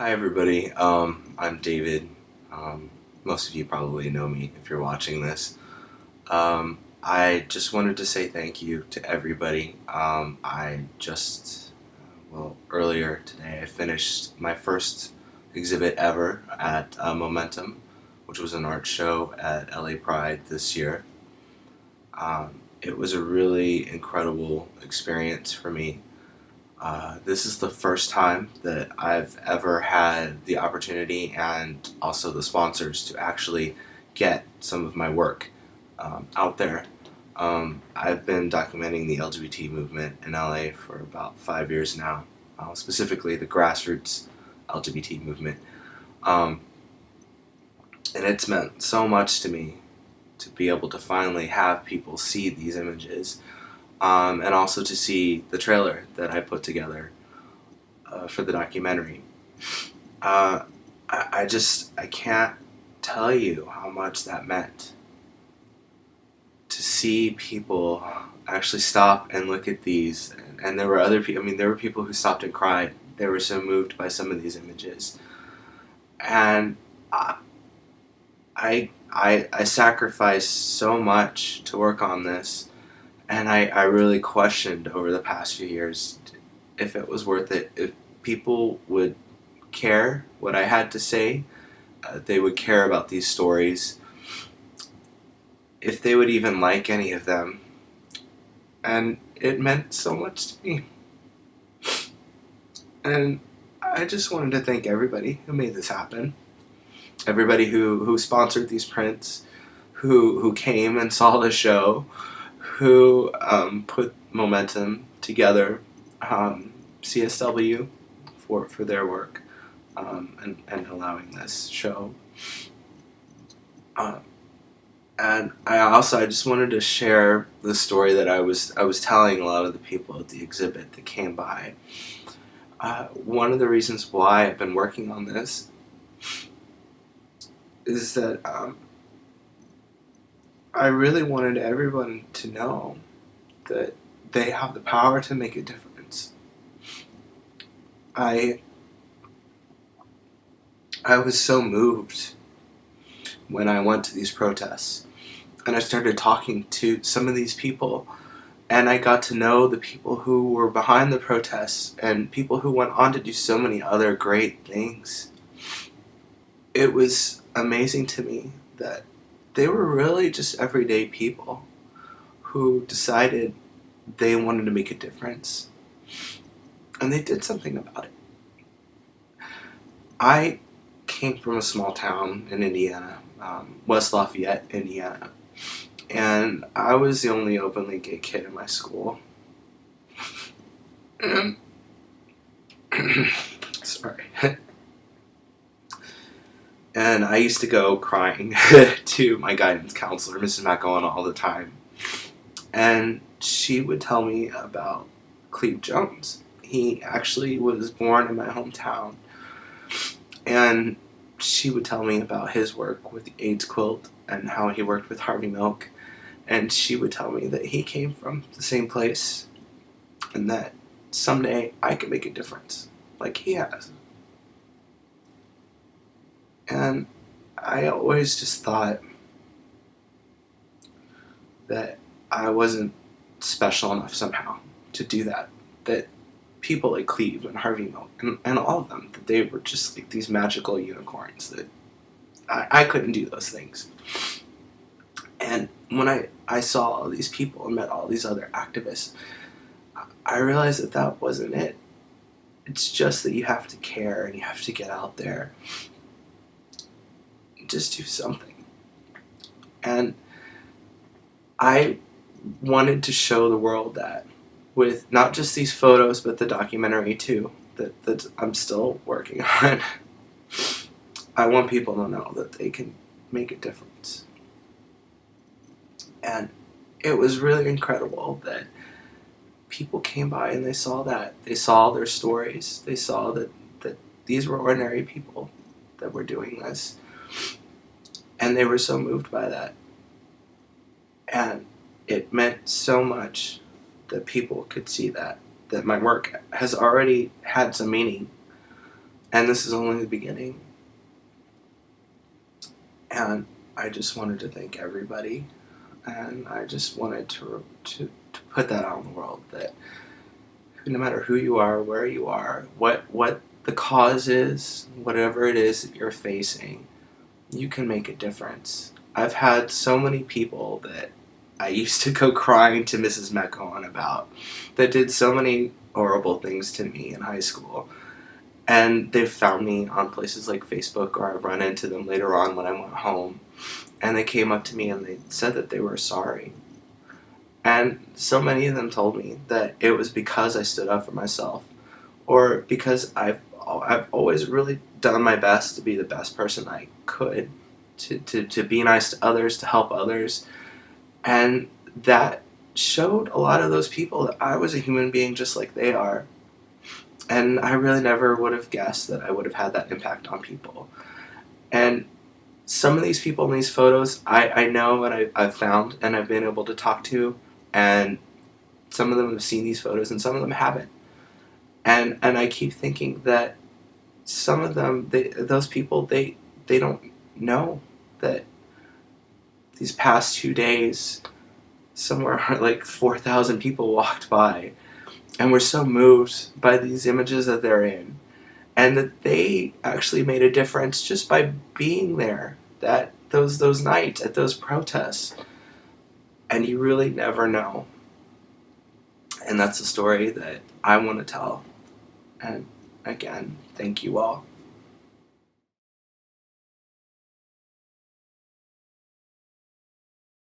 Hi everybody, I'm David. Most of you probably know me if you're watching this. I just wanted to say thank you to everybody. Earlier today I finished my first exhibit ever at Momentum, which was an art show at LA Pride this year. It was a really incredible experience for me. This is the first time that I've ever had the opportunity and also the sponsors to actually get some of my work out there. I've been documenting the LGBT movement in LA for about 5 years now, specifically the grassroots LGBT movement. Um, and it's meant so much to me to be able to finally have people see these images, and also to see the trailer that I put together for the documentary. Uh, I can't tell you how much that meant to see people actually stop and look at these. And there were other people. I mean, there were people who stopped and cried. They were so moved by some of these images, and I sacrificed so much to work on this, and I really questioned over the past few years if it was worth it. If people would care what I had to say, they would care about these stories, if they would even like any of them. And it meant so much to me. And I just wanted to thank everybody who made this happen. Everybody who sponsored these prints, who came and saw the show, who put Momentum together, CSW for their work, and allowing this show. Uh, And I just wanted to share the story that I was telling a lot of the people at the exhibit that came by. One of the reasons why I've been working on this is that I really wanted everyone to know that they have the power to make a difference. I I was so moved when I went to these protests, and I started talking to some of these people, and I got to know the people who were behind the protests and people who went on to do so many other great things. It was amazing to me that they were really just everyday people who decided they wanted to make a difference, and they did something about it. I came from a small town in Indiana, West Lafayette, Indiana, and I was the only openly gay kid in my school. And sorry. And I used to go crying to my guidance counselor, Mrs. McGowan, all the time. And she would tell me about Cleve Jones. He actually was born in my hometown. And she would tell me about his work with the AIDS quilt and how he worked with Harvey Milk. And she would tell me that he came from the same place and that someday I could make a difference like he has. And I always just thought that I wasn't special enough somehow to do that. That people like Cleve and Harvey Milk and all of them, that they were just like these magical unicorns, that I couldn't do those things. And when I saw all these people and met all these other activists, I realized that that wasn't it. It's just that you have to care and you have to get out there. Just do something. And I wanted to show the world that with not just these photos, but the documentary too, that I'm still working on. I want people to know that they can make a difference. And it was really incredible that people came by and they saw that. They saw their stories. They saw that these were ordinary people that were doing this. And they were so moved by that. And it meant so much that people could see that my work has already had some meaning And this is only the beginning. And I just wanted to thank everybody, and I just wanted to put that out in the world, that no matter who you are, where you are, what the cause is, whatever it is that you're facing, you can make a difference. I've had so many people that I used to go crying to Mrs. Mecco on about, that did so many horrible things to me in high school. And they've found me on places like Facebook, or I've run into them later on when I went home. And they came up to me and they said that they were sorry. And so many of them told me that it was because I stood up for myself, or because I've always really done my best to be the best person I could, to be nice to others, to help others. And that showed a lot of those people that I was a human being just like they are. And I really never would have guessed that I would have had that impact on people. And some of these people in these photos, I know, and I've found and I've been able to talk to, and some of them have seen these photos and some of them haven't. And I keep thinking that some of them, those people, they don't know that these past 2 days, somewhere like 4,000 people walked by and were so moved by these images that they're in, and that they actually made a difference just by being there, that those nights at those protests. And you really never know. And that's a story that I want to tell. And again, thank you all.